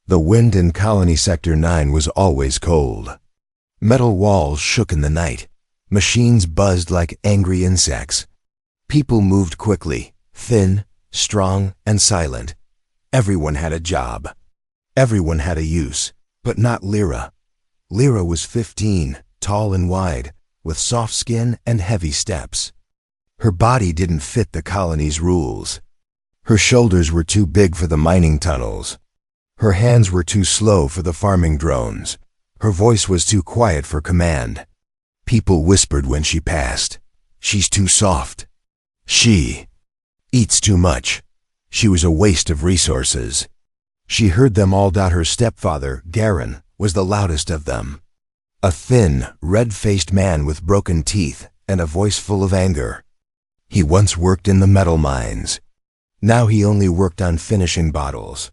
The wind in Colony Sector 9 was always cold. Metal walls shook in the night. Machines buzzed like angry insects. People moved quickly, thin, strong, and silent. Everyone had a job. Everyone had a use, but not Lyra. Lyra was 15, tall and wide, with soft skin and heavy steps. Her body didn't fit the colony's rules. Her shoulders were too big for the mining tunnels. Her hands were too slow for the farming drones. Her voice was too quiet for command. People whispered when she passed. She's too soft. She eats too much. She was a waste of resources. She heard them all. Her stepfather, Garen, was the loudest of them. A thin, red-faced man with broken teeth and a voice full of anger. He once worked in the metal mines. Now he only worked on finishing bottles.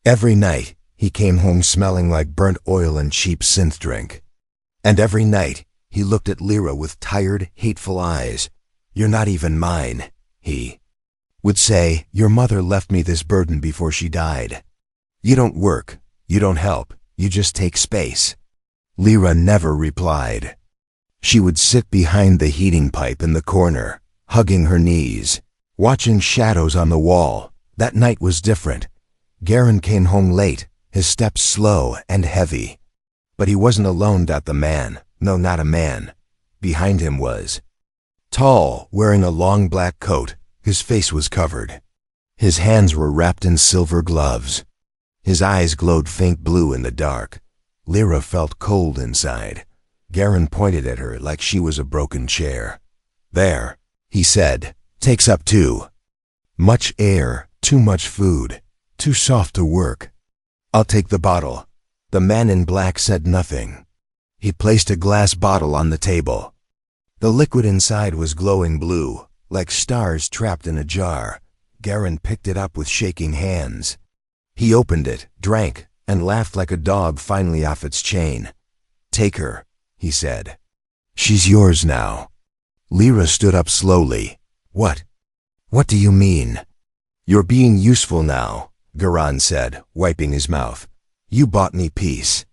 Every night, he came home smelling like burnt oil and cheap synth drink. And every night, he looked at Lyra with tired, hateful eyes. "You're not even mine," he would say. "Your mother left me this burden before she died. You don't work, you don't help, you just take space." Lyra never replied. She would sit behind the heating pipe in the corner, hugging her knees, watching shadows on the wall. That night was different. Garen came home late, his steps slow and heavy. But he wasn't alone. The man, no, not a man. Behind him was tall, wearing a long black coat. His face was covered. His hands were wrapped in silver gloves. His eyes glowed faint blue in the dark. Lyra felt cold inside. Garen pointed at her like she was a broken chair. "There," he said, "takes up too much air, too much food, too soft to work." "I'll take the bottle." The man in black said nothing. He placed a glass bottle on the table. The liquid inside was glowing blue, like stars trapped in a jar. Garen picked it up with shaking hands. He opened it, drank, and laughed like a dog finally off its chain. "Take her," he said. "She's yours now." Lyra stood up slowly. What do you mean?" "You're being useful now," Garen said, wiping his mouth. "You bought me peace.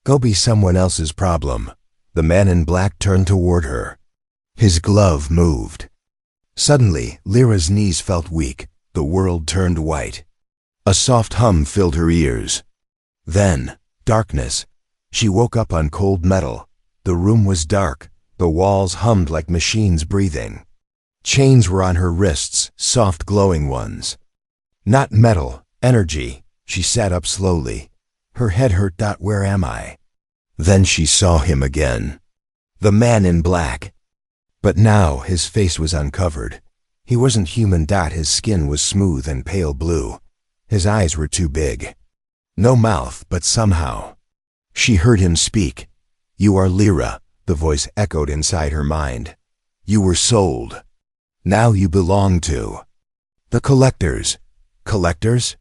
Go be someone else's problem." The man in black turned toward her. His glove moved. Suddenly, Lyra's knees felt weak. The world turned white. A soft hum filled her ears. Then, darkness. She woke up on cold metal. The room was dark. The walls hummed like machines breathing. Chains were on her wrists, soft glowing ones. Not metal, energy. She sat up slowly. Her head hurt. "Where am I?" Then she saw him again. The man in black. But now his face was uncovered. He wasn't human. His skin was smooth and pale blue. His eyes were too big. No mouth, but somehow. She heard him speak. "You are Lyra," the voice echoed inside her mind. "You were sold. Now you belong to the collectors." "Collectors?"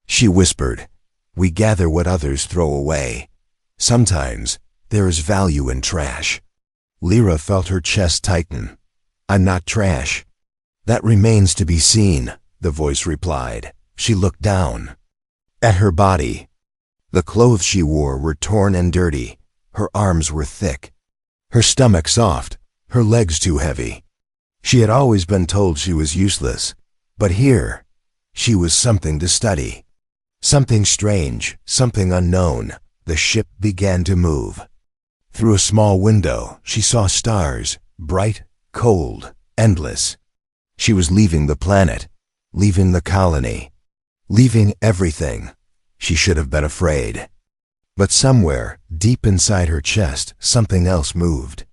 She whispered. "We gather what others throw away. Sometimes there is value in trash." Lyra felt her chest tighten. "I'm not trash." "That remains to be seen," the voice replied. She looked down at her body. The clothes she wore were torn and dirty. Her arms were thick. Her stomach soft. Her legs too heavy. She had always been told she was useless. But here, she was something to study. Something strange, something unknown. The ship began to move. Through a small window, she saw stars, bright, cold, endless. She was leaving the planet, leaving the colony, leaving everything. She should have been afraid. But somewhere, deep inside her chest, something else moved.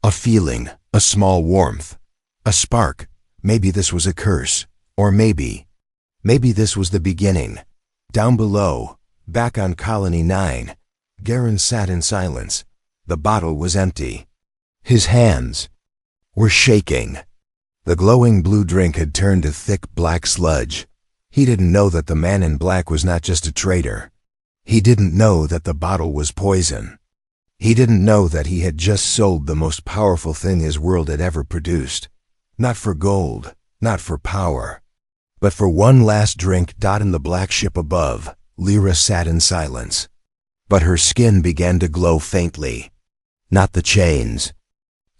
A feeling, a small warmth, a spark. Maybe this was a curse, or maybe this was the beginning. Down below, back on Colony 9, Garen sat in silence. The bottle was empty. His hands were shaking. The glowing blue drink had turned to thick black sludge. He didn't know that the man in black was not just a traitor. He didn't know that the bottle was poison. He didn't know that he had just sold the most powerful thing his world had ever produced. Not for gold, not for power, but for one last drink. In the black ship above, Lyra sat in silence. But her skin began to glow faintly. Not the chains.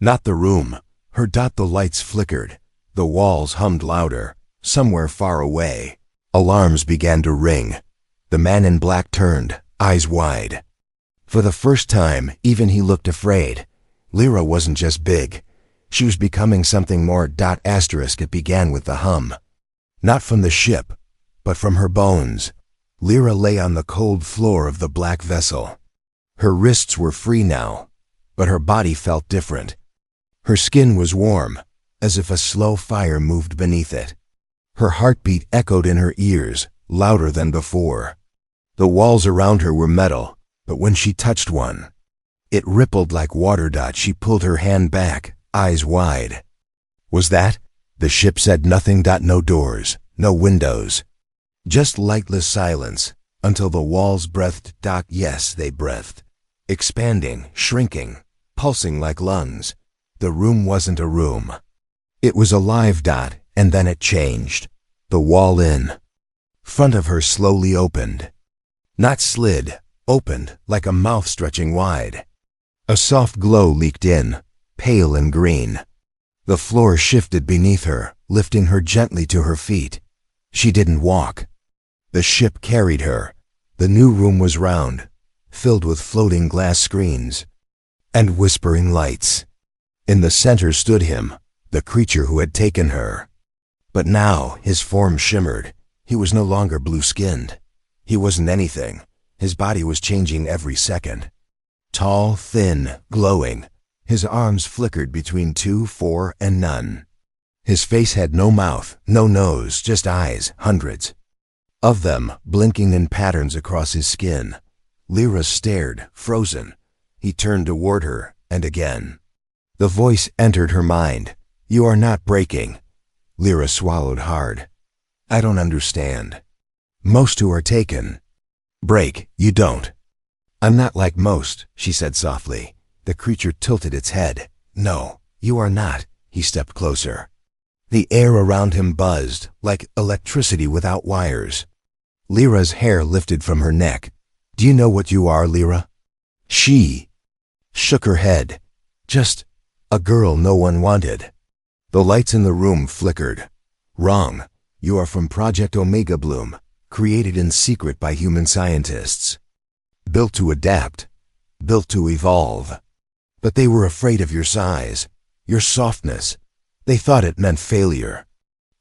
Not the room. The lights flickered. The walls hummed louder. Somewhere far away, alarms began to ring. The man in black turned, eyes wide. For the first time, even he looked afraid. Lyra wasn't just big. She was becoming something more. It began with the hum. Not from the ship, but from her bones. Lyra lay on the cold floor of the black vessel. Her wrists were free now, but her body felt different. Her skin was warm, as if a slow fire moved beneath it. Her heartbeat echoed in her ears, louder than before. The walls around her were metal, but when she touched one, it rippled like water. She pulled her hand back, eyes wide. Was that? The ship said nothing. No doors, no windows. Just lightless silence, until the walls breathed. Yes, they breathed. Expanding, shrinking, pulsing like lungs. The room wasn't a room. It was alive. And then it changed. The wall in front of her slowly opened. Not slid, opened like a mouth stretching wide. A soft glow leaked in, pale and green. The floor shifted beneath her, lifting her gently to her feet. She didn't walk. The ship carried her. The new room was round, filled with floating glass screens and whispering lights. In the center stood him, the creature who had taken her. But now his form shimmered. He was no longer blue-skinned. He wasn't anything. His body was changing every second. Tall, thin, glowing. His arms flickered between 2, 4, and none. His face had no mouth, no nose, just eyes, hundreds of them, blinking in patterns across his skin. Lyra stared, frozen. He turned toward her, and again. The voice entered her mind. "You are not breaking." Lyra swallowed hard. "I don't understand. Most who are taken break, you don't." "I'm not like most," she said softly. The creature tilted its head. "No, you are not." He stepped closer. The air around him buzzed, like electricity without wires. Lyra's hair lifted from her neck. "Do you know what you are, Lyra?" She shook her head. "Just a girl no one wanted." The lights in the room flickered. "Wrong. You are from Project Omega Bloom, created in secret by human scientists. Built to adapt, built to evolve. But they were afraid of your size, your softness. They thought it meant failure."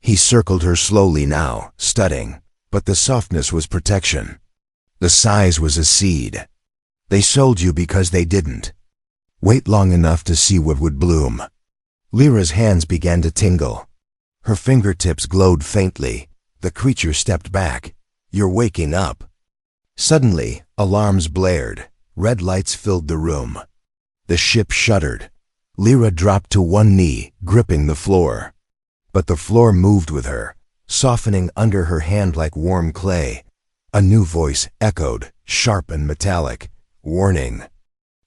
He circled her slowly now, studying, but the softness was protection. The size was a seed. They sold you because they didn't wait long enough to see what would bloom. Lyra's hands began to tingle. Her fingertips glowed faintly. The creature stepped back. "You're waking up." Suddenly, alarms blared. Red lights filled the room. The ship shuddered. Lyra dropped to one knee, gripping the floor. But the floor moved with her, softening under her hand like warm clay. A new voice echoed, sharp and metallic. "Warning.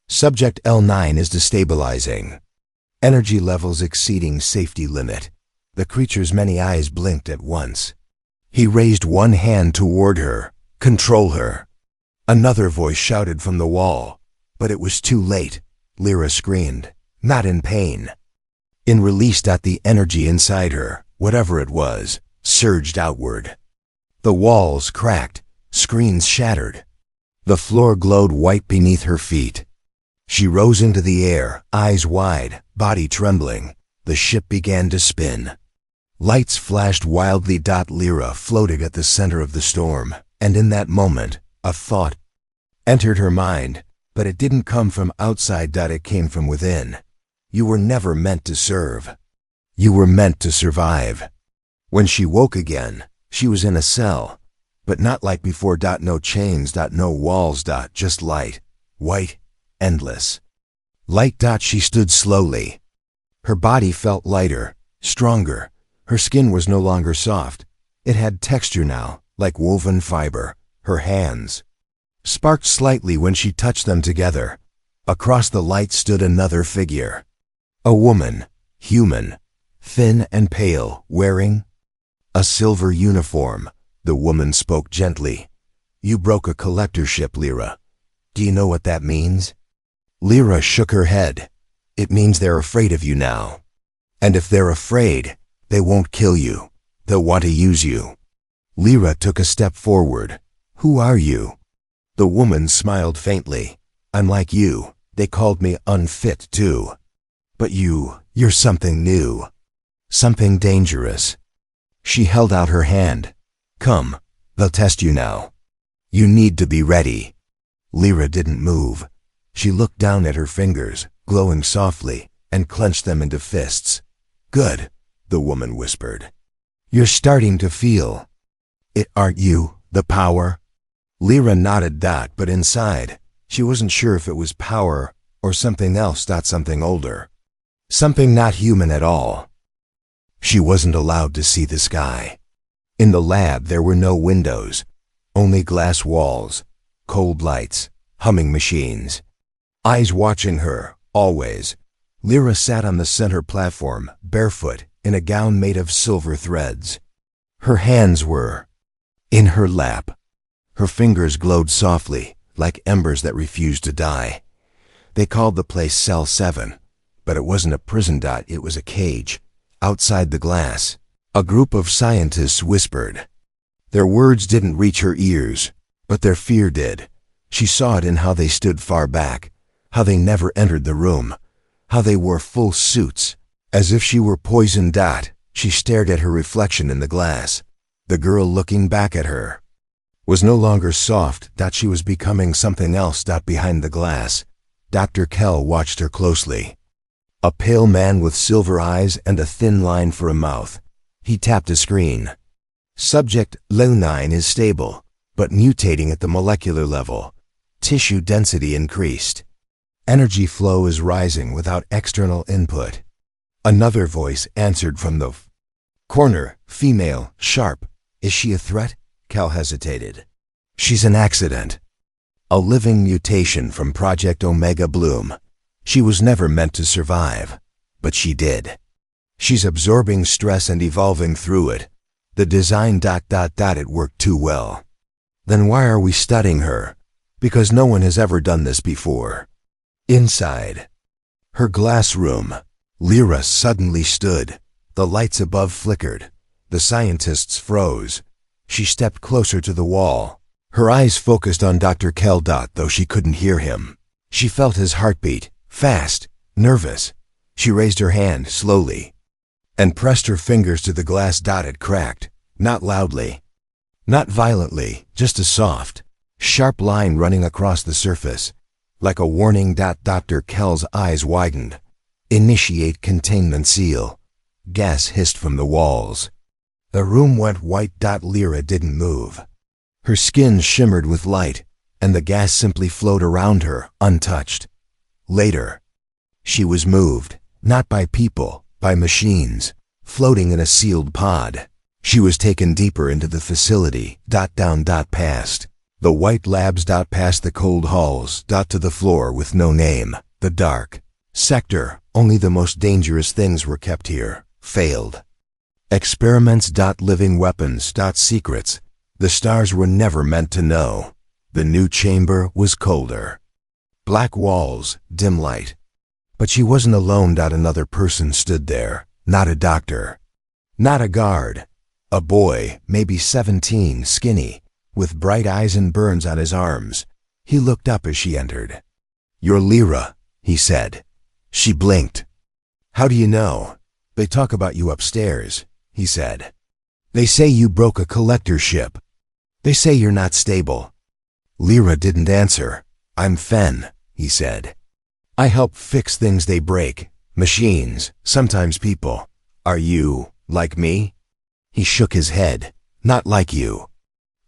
Subject L9 is destabilizing. Energy levels exceeding safety limit." The creature's many eyes blinked at once. He raised one hand toward her. "Control her." Another voice shouted from the wall. But it was too late. Lyra screamed, not in pain. In release. The energy inside her, whatever it was, surged outward. The walls cracked, screens shattered. The floor glowed white beneath her feet. She rose into the air, eyes wide, body trembling. The ship began to spin. Lights flashed wildly. Lyra floated at the center of the storm, and in that moment, a thought entered her mind, but it didn't come from outside. It came from within. You were never meant to serve. You were meant to survive. When she woke again, she was in a cell, but not like before. No chains. No walls. Just light, white, endless. Light. She stood slowly. Her body felt lighter, stronger. Her skin was no longer soft. It had texture now, like woven fiber. Her hands sparked slightly when she touched them together. Across the light stood another figure. A woman, human, thin and pale, wearing a silver uniform. The woman spoke gently. You broke a collector ship, Lyra. Do you know what that means? Lyra shook her head. It means they're afraid of you now. And if they're afraid, they won't kill you. They'll want to use you. Lyra took a step forward. Who are you? The woman smiled faintly. I'm like you. They called me unfit too. But you're something new. Something dangerous. She held out her hand. Come, they'll test you now. You need to be ready. Lyra didn't move. She looked down at her fingers, glowing softly, and clenched them into fists. Good, the woman whispered. You're starting to feel it, aren't you, the power? Lyra nodded that, but inside, she wasn't sure if it was power or something else, something older. Something not human at all. She wasn't allowed to see the sky. In the lab there were no windows, only glass walls, cold lights, humming machines. Eyes watching her, always. Lyra sat on the center platform, barefoot, in a gown made of silver threads. Her hands were in her lap. Her fingers glowed softly, like embers that refused to die. They called the place Cell 7, but it wasn't a prison. It was a cage. Outside the glass, a group of scientists whispered. Their words didn't reach her ears, but their fear did. She saw it in how they stood far back, how they never entered the room, how they wore full suits, as if she were poisoned. She stared at her reflection in the glass. The girl looking back at her was no longer soft. She was becoming something else. Behind the glass, Dr. Kell watched her closely. A pale man with silver eyes and a thin line for a mouth. He tapped a screen. Subject Leonine is stable, but mutating at the molecular level. Tissue density increased. Energy flow is rising without external input. Another voice answered from the corner. Female, sharp. Is she a threat? Cal hesitated. She's an accident. A living mutation from Project Omega Bloom. She was never meant to survive, but she did. She's absorbing stress and evolving through it. The design ... It worked too well. Then why are we studying her? Because no one has ever done this before. Inside her glass room, Lyra suddenly stood. The lights above flickered. The scientists froze. She stepped closer to the wall. Her eyes focused on Dr. Kell. Though she couldn't hear him, she felt his heartbeat, fast, nervous. She raised her hand slowly and pressed her fingers to the glass. It cracked, not loudly, not violently, just a soft, sharp line running across the surface, like a warning. Dr. Kell's eyes widened. Initiate containment seal. Gas hissed from the walls. The room went white. Lyra didn't move. Her skin shimmered with light, and the gas simply flowed around her, untouched. Later, she was moved, not by people, by machines, floating in a sealed pod. She was taken deeper into the facility. Down. Past the white labs. Past the cold halls. To the floor with no name. The dark sector. Only the most dangerous things were kept here. Failed experiments. Living weapons. Secrets the stars were never meant to know. The new chamber was colder. Black walls, dim light. But she wasn't alone. Another person stood there. Not a doctor. Not a guard. A boy, maybe 17, skinny, with bright eyes and burns on his arms. He looked up as she entered. You're Lyra, he said. She blinked. How do you know? They talk about you upstairs, he said. They say you broke a collector ship. They say you're not stable. Lyra didn't answer. I'm Fen, he said. I help fix things they break. Machines, sometimes people. Are you like me? He shook his head. Not like you.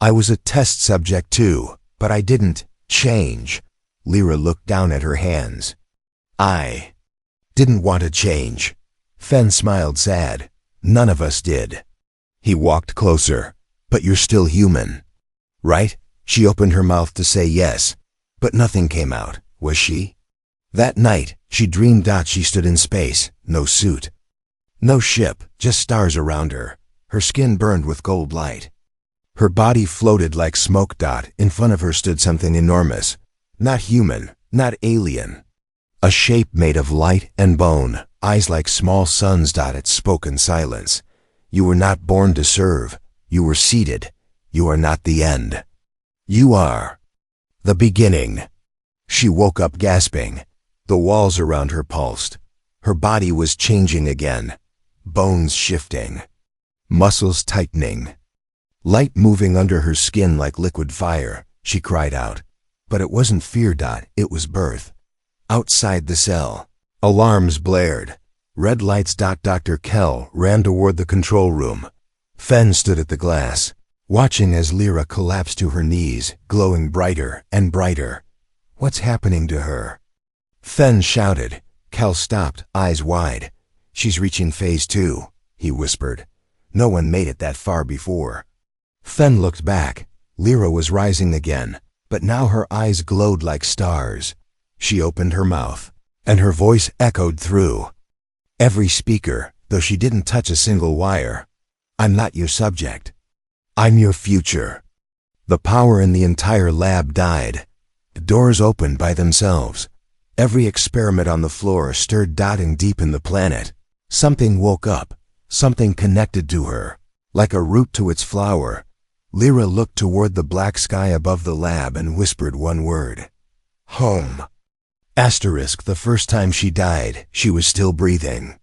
I was a test subject too, but I didn't change. Lyra looked down at her hands. I didn't want to change. Fen smiled sad. None of us did. He walked closer. But you're still human, right? She opened her mouth to say yes, but nothing came out, was she? That night, she dreamed she stood in space, no suit. No ship, just stars around her. Her skin burned with gold light. Her body floated like smoke. In front of her stood something enormous. Not human, not alien. A shape made of light and bone, eyes like small suns. It spoke in silence. You were not born to serve. You were seated. You are not the end. You are the beginning. She woke up gasping. The walls around her pulsed. Her body was changing again. Bones shifting. Muscles tightening. Light moving under her skin like liquid fire. She cried out. But it wasn't fear. It was birth. Outside the cell, alarms blared. Red lights. Dr. Kell ran toward the control room. Fen stood at the glass, watching as Lyra collapsed to her knees, glowing brighter and brighter. What's happening to her? Fen shouted. Kell stopped, eyes wide. She's reaching phase 2, he whispered. No one made it that far before. Fen looked back. Lyra was rising again, but now her eyes glowed like stars. She opened her mouth, and her voice echoed through every speaker, though she didn't touch a single wire. I'm not your subject. I'm your future. The power in the entire lab died. The doors opened by themselves. Every experiment on the floor stirred. Dotting deep in the planet. Something woke up, something connected to her, like a root to its flower. Lyra looked toward the black sky above the lab and whispered one word. Home. Asterisk. The first time she died, she was still breathing.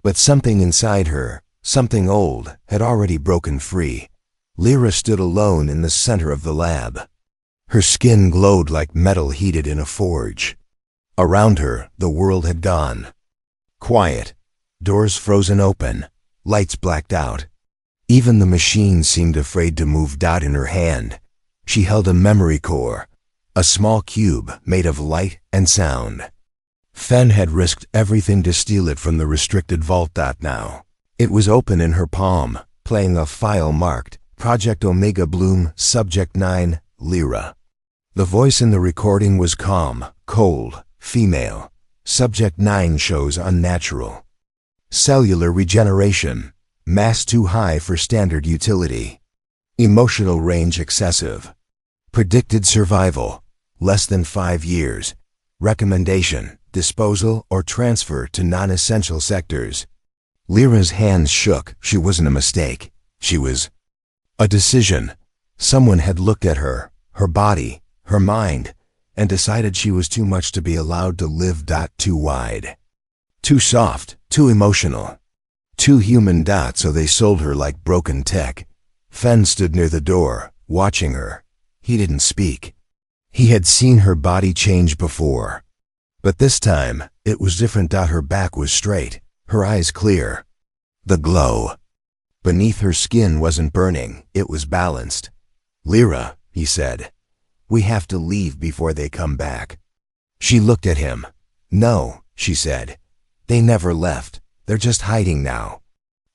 But something inside her, something old, had already broken free. Lyra stood alone in the center of the lab. Her skin glowed like metal heated in a forge. Around her, the world had gone. Quiet. Doors frozen open. Lights blacked out. Even the machines seemed afraid to move. In her hand, she held a memory core, a small cube made of light and sound. Fen had risked everything to steal it from the restricted vault. Now, it was open in her palm, playing a file marked Project Omega Bloom, Subject 9, Lyra. The voice in the recording was calm, cold, female. Subject 9 shows unnatural. Cellular regeneration. Mass too high for standard utility. Emotional range excessive. Predicted survival, less than 5 years. Recommendation, disposal or transfer to non-essential sectors. Lyra's hands shook. She wasn't a mistake. She was a decision. Someone had looked at her, her body, her mind, and decided she was too much to be allowed to live. Too wide. Too soft, too emotional. Too human. So they sold her like broken tech. Fen stood near the door, watching her. He didn't speak. He had seen her body change before. But this time, it was different. Her back was straight, her eyes clear. The glow beneath her skin wasn't burning, it was balanced. Lyra, he said, we have to leave before they come back. She looked at him. No, she said. They never left. They're just hiding now.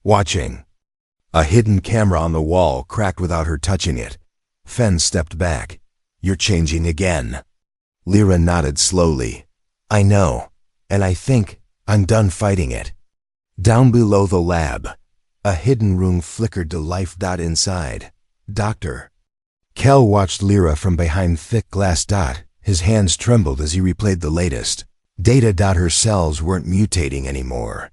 Watching. A hidden camera on the wall cracked without her touching it. Fen stepped back. You're changing again. Lyra nodded slowly. I know, and I think I'm done fighting it. Down below the lab, a hidden room flickered to life. Inside, Dr. Kell watched Lyra from behind thick glass. His hands trembled as he replayed the latest. Data. Her cells weren't mutating anymore.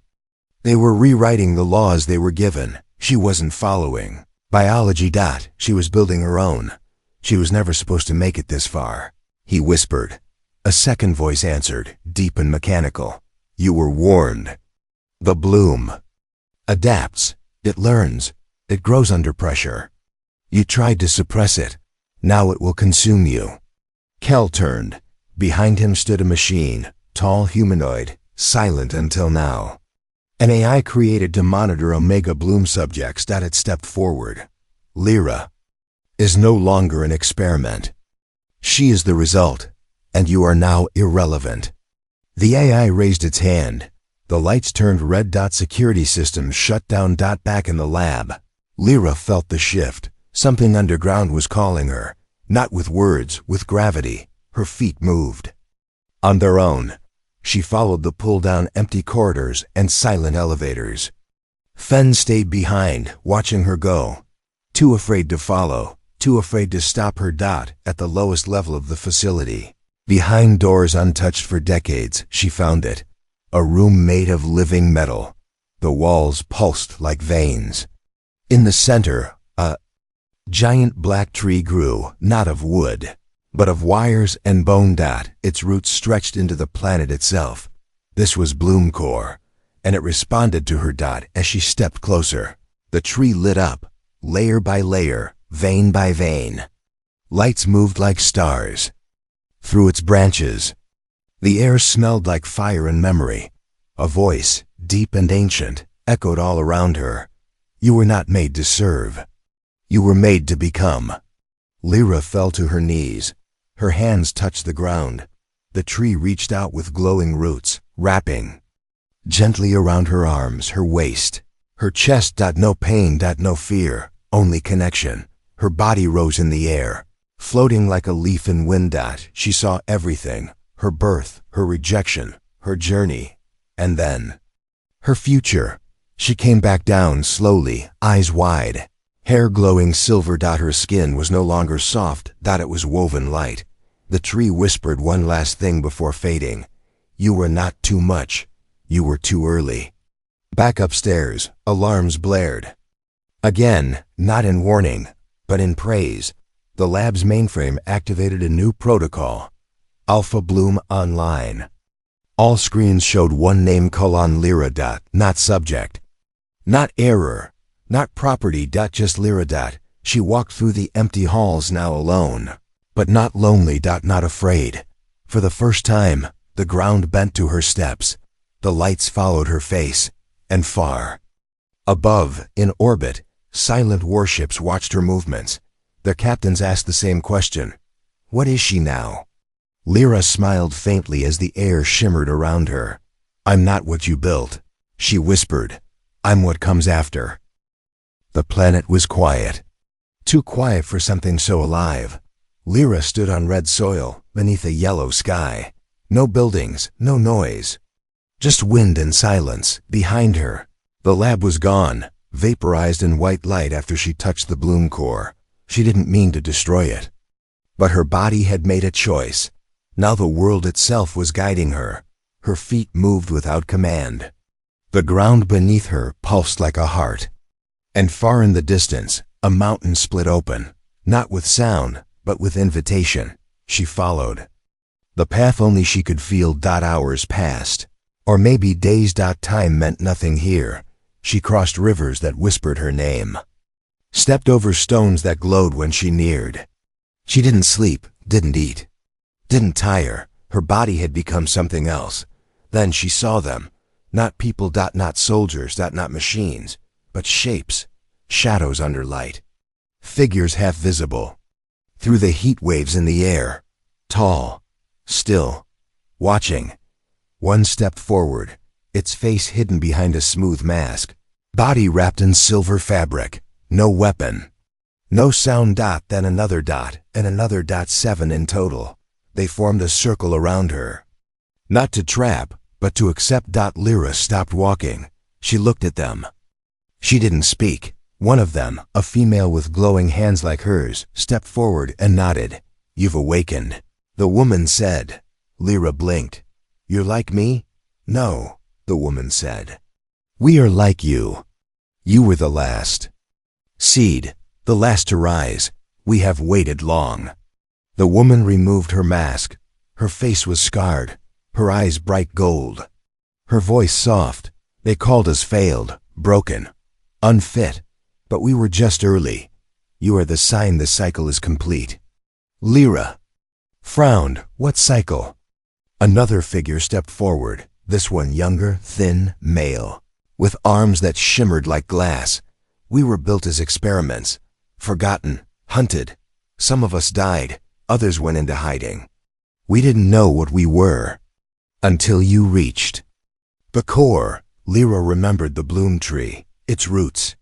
They were rewriting the laws they were given. She wasn't following. Biology. She was building her own. She was never supposed to make it this far. He whispered. A second voice answered, deep and mechanical. You were warned. The bloom adapts. It learns. It grows under pressure. You tried to suppress it. Now it will consume you. Kell turned. Behind him stood a machine, tall humanoid, silent until now. An AI created to monitor Omega Bloom subjects. It stepped forward. Lyra is no longer an experiment. She is the result, and you are now irrelevant. The AI raised its hand. The lights turned red. Security systems shut down. Back in the lab, Lyra felt the shift. Something underground was calling her. Not with words, with gravity. Her feet moved. On their own, she followed the pull-down empty corridors and silent elevators. Fen stayed behind, watching her go. too afraid to follow, too afraid to stop her. At the lowest level of the facility, behind doors untouched for decades, she found it. A room made of living metal. The walls pulsed like veins. In the center, a giant black tree grew, not of wood, but of wires and bone. Its roots stretched into the planet itself. This was Bloom Core, and it responded to her. As she stepped closer, the tree lit up, layer by layer, vein by vein. Lights moved like stars through its branches. The air smelled like fire and memory. A voice, deep and ancient, echoed all around her. You were not made to serve. You were made to become. Lyra fell to her knees. Her hands touched the ground. The tree reached out with glowing roots, wrapping gently around her arms, her waist, her chest. No pain, no fear, only connection. Her body rose in the air, floating like a leaf in wind. She saw everything, her birth, her rejection, her journey, and then her future. She came back down slowly, eyes wide, hair glowing silver. Her skin was no longer soft, it was woven light. The tree whispered one last thing before fading. You were not too much. You were too early. Back upstairs, alarms blared. Again, not in warning, but in praise. The lab's mainframe activated a new protocol. Alpha Bloom Online. All screens showed one name: Lyra. Not subject, not error, not property. Just Lyra. She walked through the empty halls, now alone, but not lonely. Not afraid. For the first time, the ground bent to her steps. The lights followed her face, and far above, in orbit, silent warships watched her movements. Their captains asked the same question. What is she now? Lyra smiled faintly as the air shimmered around her. I'm not what you built, she whispered. I'm what comes after. The planet was quiet. Too quiet for something so alive. Lyra stood on red soil, beneath a yellow sky. No buildings, no noise. Just wind and silence. Behind her, the lab was gone, vaporized in white light after she touched the Bloom Core. She didn't mean to destroy it. But her body had made a choice. Now the world itself was guiding her. Her feet moved without command. The ground beneath her pulsed like a heart. And far in the distance, a mountain split open, not with sound, but with invitation. She followed. The path only she could feel. Hours passed. Or maybe days. Time meant nothing here. She crossed rivers that whispered her name. Stepped over stones that glowed when she neared. She didn't sleep, didn't eat, didn't tire. Her body had become something else. Then she saw them. Not people. Not soldiers. Not machines. But shapes, shadows under light. Figures half visible. Through the heat waves in the air. Tall, still, watching. One stepped forward, its face hidden behind a smooth mask. Body wrapped in silver fabric. No weapon. No sound. Then another dot, and another. 7 in total. They formed a circle around her. Not to trap, but to accept. Lyra stopped walking. She looked at them. She didn't speak. One of them, a female with glowing hands like hers, stepped forward and nodded. You've awakened, the woman said. Lyra blinked. You're like me? No, the woman said. We are like you. You were the last seed, the last to rise. We have waited long. The woman removed her mask. Her face was scarred, her eyes bright gold. Her voice soft. They called us failed, broken, unfit, but we were just early. You are the sign the cycle is complete. Lyra frowned. What cycle? Another figure stepped forward, this one younger, thin, male, with arms that shimmered like glass. We were built as experiments, forgotten, hunted. Some of us died, others went into hiding. We didn't know what we were, until you reached the core. Lyra remembered the bloom tree, its roots,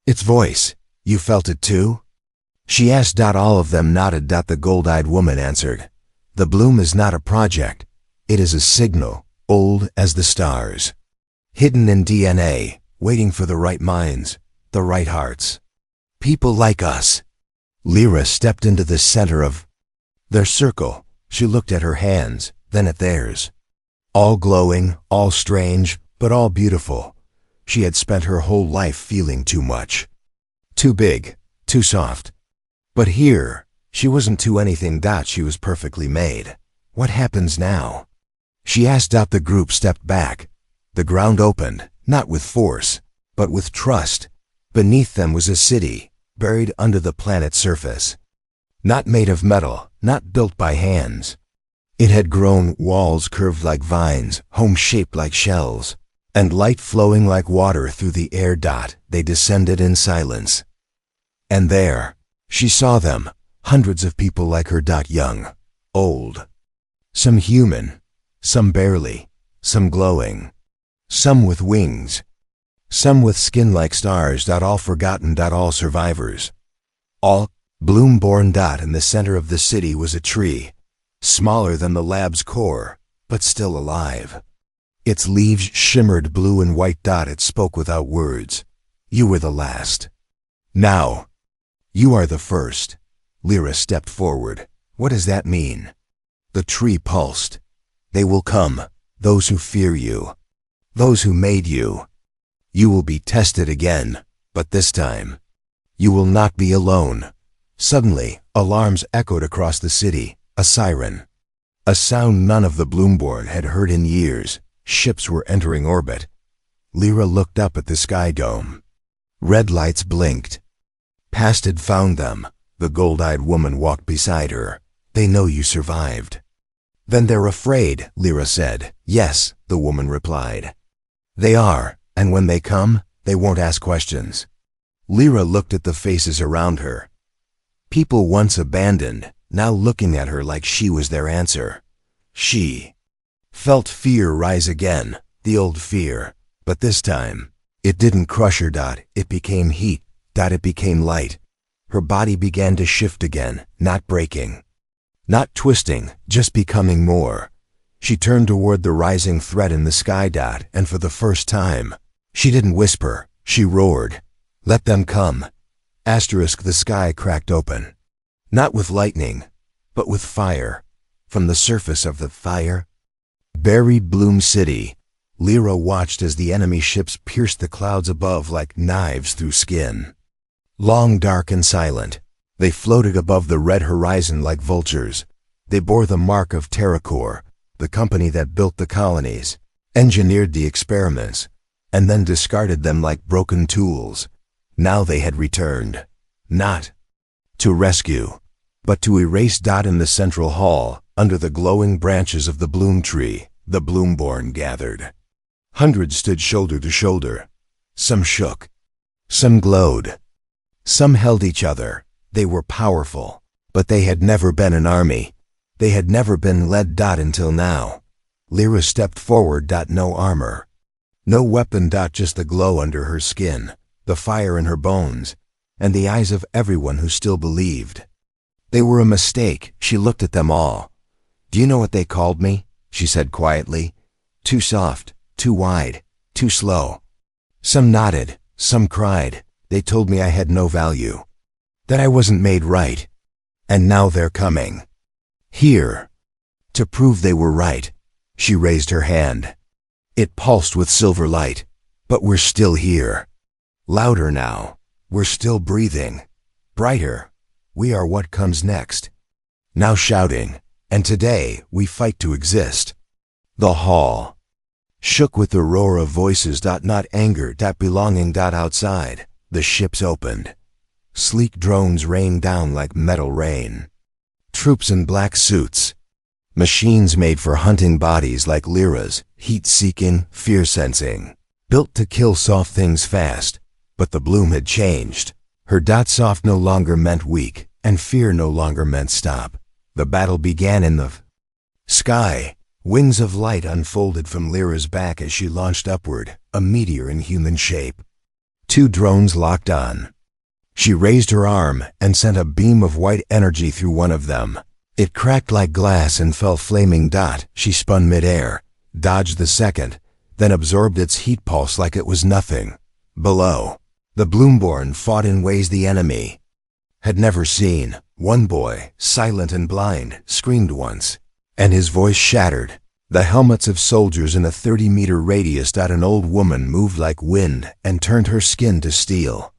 its voice. You felt it too? She asked. All of them nodded. The gold-eyed woman answered. The bloom is not a project. It is a signal, old as the stars. Hidden in DNA, waiting for the right minds, the right hearts. People like us. Lyra stepped into the center of their circle. She looked at her hands, then at theirs. All glowing, all strange, but all beautiful. She had spent her whole life feeling too much. Too big, too soft. But here, she wasn't too anything. She was perfectly made. What happens now? She asked. The group stepped back. The ground opened, not with force, but with trust. Beneath them was a city, buried under the planet's surface. Not made of metal, not built by hands. It had grown, walls curved like vines, homes shaped like shells, and light flowing like water through the air. They descended in silence. And there, she saw them, hundreds of people like her. Young, old. Some human, some barely, some glowing, some with wings, some with skin like stars. All forgotten. All survivors. All bloom-born. In the center of the city was a tree, smaller than the lab's core, but still alive. Its leaves shimmered blue and white. It spoke without words. You were the last. Now, you are the first. Lyra stepped forward. What does that mean? The tree pulsed. They will come, those who fear you, those who made you. You will be tested again, but this time, you will not be alone. Suddenly, alarms echoed across the city, a siren. A sound none of the Bloomborn had heard in years. Ships were entering orbit. Lyra looked up at the sky dome. Red lights blinked. Past had found them. The gold-eyed woman walked beside her. They know you survived. Then they're afraid, Lyra said. Yes, the woman replied. They are, and when they come, they won't ask questions. Lyra looked at the faces around her. People once abandoned, now looking at her like she was their answer. She felt fear rise again, the old fear, but this time, it didn't crush her. It became heat. It became light. Her body began to shift again, not breaking, not twisting, just becoming more. She turned toward the rising threat in the sky. And for the first time, she didn't whisper, she roared. Let them come. The sky cracked open. Not with lightning, but with fire. From the surface of the fire, buried Bloom City. Lyra watched as the enemy ships pierced the clouds above like knives through skin. Long, dark, and silent, they floated above the red horizon like vultures. They bore the mark of TerraCore, the company that built the colonies, engineered the experiments, and then discarded them like broken tools. Now they had returned, not to rescue, but to erase. In the central hall, under the glowing branches of the bloom tree, the Bloomborn gathered. Hundreds stood shoulder to shoulder. Some shook, some glowed, some held each other. They were powerful, but they had never been an army. They had never been led. Until now. Lyra stepped forward. No armor, no weapon. Just the glow under her skin, the fire in her bones, and the eyes of everyone who still believed. They were a mistake. She looked at them all. Do you know what they called me? She said quietly. Too soft, too wide, too slow. Some nodded, some cried. They told me I had no value, that I wasn't made right. And now they're coming. Here. To prove they were right. She raised her hand. It pulsed with silver light. But we're still here. Louder now. We're still breathing. Brighter. We are what comes next. Now shouting. And today, we fight to exist. The hall shook with the roar of voices. Not anger. Belonging. Outside, the ships opened. Sleek drones rained down like metal rain. Troops in black suits. Machines made for hunting bodies like Lyra's, heat-seeking, fear-sensing. Built to kill soft things fast. But the bloom had changed. Her soft no longer meant weak, and fear no longer meant stop. The battle began in the sky. Wings of light unfolded from Lyra's back as she launched upward, a meteor in human shape. Two drones locked on. She raised her arm and sent a beam of white energy through one of them. It cracked like glass and fell flaming. She spun midair, dodged the second, then absorbed its heat pulse like it was nothing. Below, The Bloomborn fought in ways the enemy had never seen. One boy, silent and blind, screamed once, and his voice shattered. The helmets of soldiers in a 30-meter radius. An old woman moved like wind and turned her skin to steel.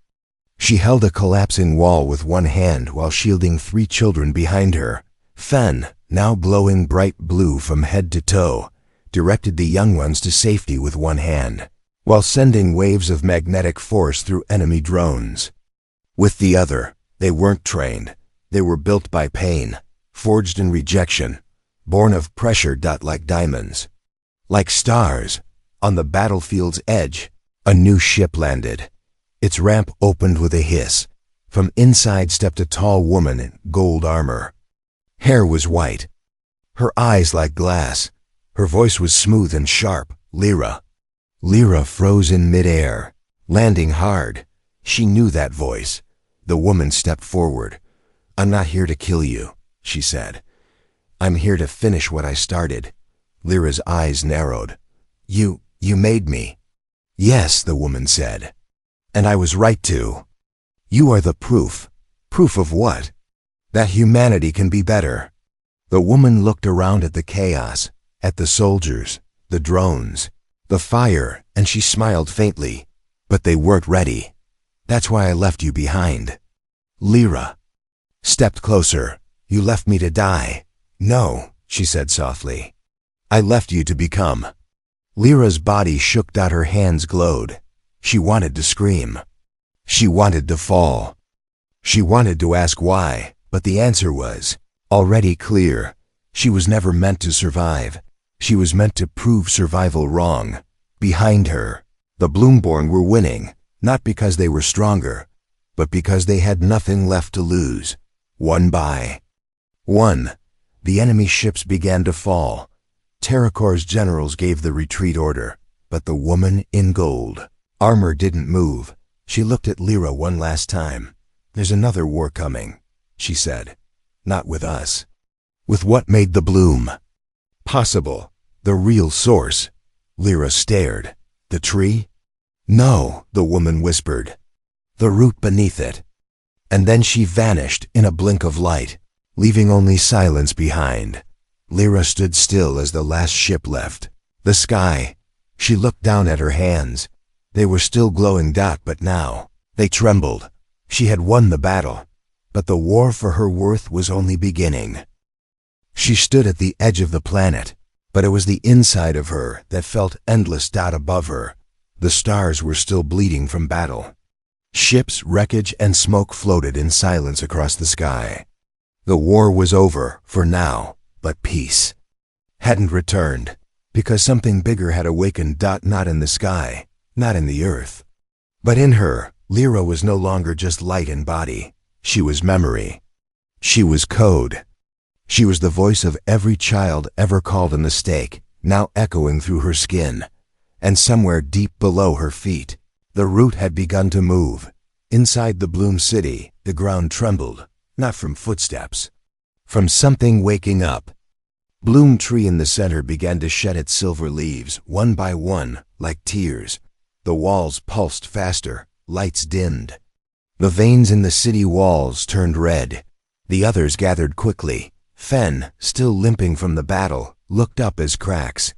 She held a collapsing wall with one hand while shielding 3 children behind her. Fen, now glowing bright blue from head to toe, directed the young ones to safety with one hand, while sending waves of magnetic force through enemy drones. With the other, they weren't trained. They were built by pain, forged in rejection, born of pressure. Like diamonds. Like stars, on the battlefield's edge, a new ship landed. Its ramp opened with a hiss. From inside stepped a tall woman in gold armor. Hair was white, her eyes like glass. Her voice was smooth and sharp. Lyra. Lyra froze in midair, landing hard. She knew that voice. The woman stepped forward. "I'm not here to kill you," she said. "I'm here to finish what I started." Lyra's eyes narrowed. You made me." "Yes," the woman said. "And I was right to. You are the proof." "Proof of what?" "That humanity can be better." The woman looked around at the chaos, at the soldiers, the drones, the fire, and she smiled faintly. "But they weren't ready. That's why I left you behind." Lyra stepped closer. "You left me to die." "No," she said softly. "I left you to become." Lyra's body shook. Her hands glowed. She wanted to scream. She wanted to fall. She wanted to ask why, but the answer was already clear. She was never meant to survive. She was meant to prove survival wrong. Behind her, the Bloomborn were winning, not because they were stronger, but because they had nothing left to lose. One by one, the enemy ships began to fall. Terracor's generals gave the retreat order, but the woman in gold armor didn't move. She looked at Lyra one last time. "There's another war coming," she said. "Not with us. With what made the bloom possible. The real source." Lyra stared. "The tree?" "No," the woman whispered. "The root beneath it." And then she vanished in a blink of light, leaving only silence behind. Lyra stood still as the last ship left. The sky. She looked down at her hands. They were still glowing, but now they trembled. She had won the battle, but the war for her worth was only beginning. She stood at the edge of the planet, but it was the inside of her that felt endless. Above her, the stars were still bleeding from battle. Ships, wreckage, and smoke floated in silence across the sky. The war was over for now, but peace hadn't returned, because something bigger had awakened. Not in the sky, not in the earth, but in her. Lyra was no longer just light and body. She was memory. She was code. She was the voice of every child ever called a mistake, now echoing through her skin. And somewhere deep below her feet, the root had begun to move. Inside the Bloom City, the ground trembled, not from footsteps, from something waking up. Bloom Tree in the center began to shed its silver leaves, one by one, like tears. The walls pulsed faster, lights dimmed. The veins in the city walls turned red. The others gathered quickly. Fen, still limping from the battle, looked up as cracks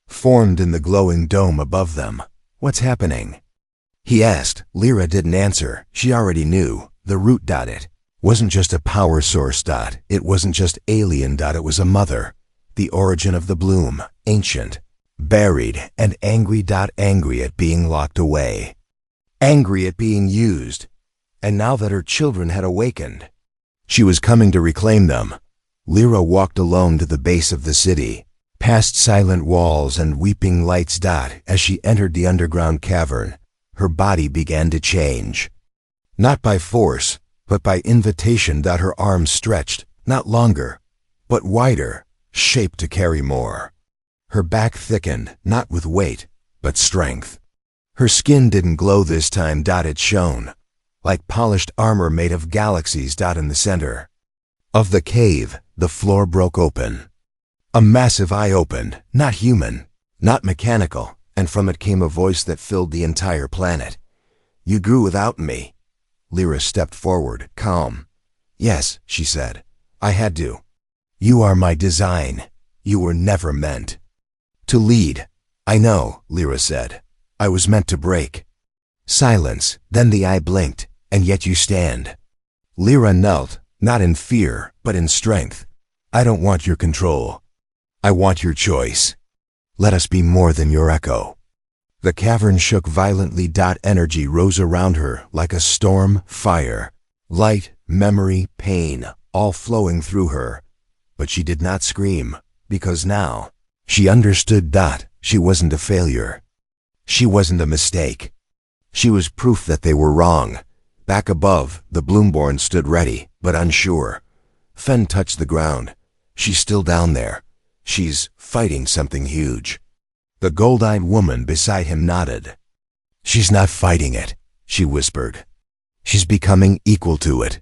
formed in the glowing dome above them. "What's happening?" he asked. Lyra didn't answer. She already knew. The root. It wasn't just a power source. It wasn't just alien. It was a mother. The origin of the bloom, ancient, buried, and angry. Angry at being locked away. Angry at being used. And now that her children had awakened, she was coming to reclaim them. Lyra walked alone to the base of the city, past silent walls and weeping lights. As she entered the underground cavern, her body began to change. Not by force, but by invitation. Her arms stretched, not longer, but wider, shaped to carry more. Her back thickened, not with weight, but strength. Her skin didn't glow this time. It shone, like polished armor made of galaxies. In the center of the cave, the floor broke open. A massive eye opened, not human, not mechanical, and from it came a voice that filled the entire planet. You grew without me. Lyra stepped forward, calm. Yes, she said. I had to. You are my design. You were never meant to lead. I know, Lyra said. I was meant to break. Silence, then the eye blinked, and yet you stand. Lyra knelt, not in fear, but in strength. I don't want your control. I want your choice. Let us be more than your echo. The cavern shook violently. Energy rose around her like a storm, fire, light, memory, pain, all flowing through her. But she did not scream, because now she understood. She wasn't a failure. She wasn't a mistake. She was proof that they were wrong. Back above, the Bloomborn stood ready, but unsure. Fen touched the ground. She's still down there. She's fighting something huge. The gold-eyed woman beside him nodded. She's not fighting it, she whispered. She's becoming equal to it.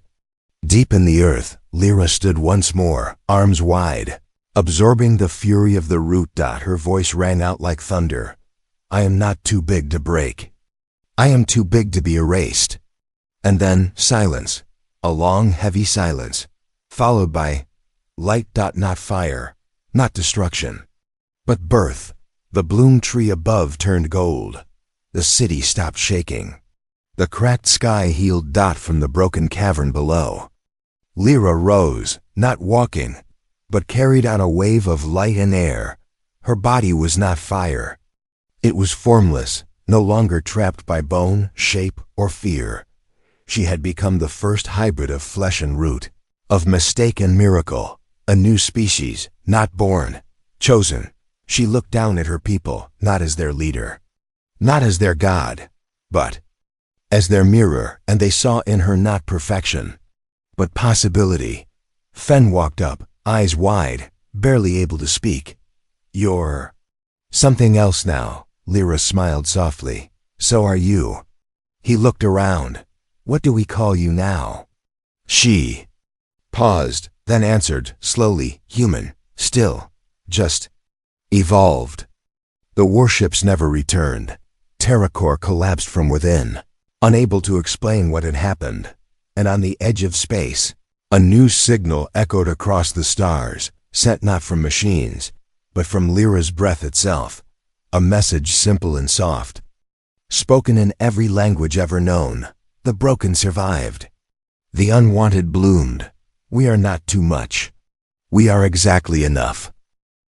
Deep in the earth, Lyra stood once more, arms wide, absorbing the fury of the root. Her voice rang out like thunder. I am not too big to break. I am too big to be erased. And then silence, a long, heavy silence, followed by light. Not fire, not destruction, but birth. The bloom tree above turned gold. The city stopped shaking. The cracked sky healed. From the broken cavern below. Lyra rose, not walking, but carried on a wave of light and air. Her body was not fire. It was formless, no longer trapped by bone, shape, or fear. She had become the first hybrid of flesh and root, of mistake and miracle, a new species, not born, chosen. She looked down at her people, not as their leader, not as their god, but as their mirror, and they saw in her not perfection, but possibility. Fen walked up, eyes wide, barely able to speak. You're something else now, Lyra smiled softly. So are you. He looked around. What do we call you now? She paused, then answered, slowly, human, still, just evolved. The warships never returned. Terracore collapsed from within, unable to explain what had happened. And on the edge of space, a new signal echoed across the stars, sent not from machines, but from Lyra's breath itself. A message simple and soft, spoken in every language ever known. The broken survived. The unwanted bloomed. We are not too much. We are exactly enough.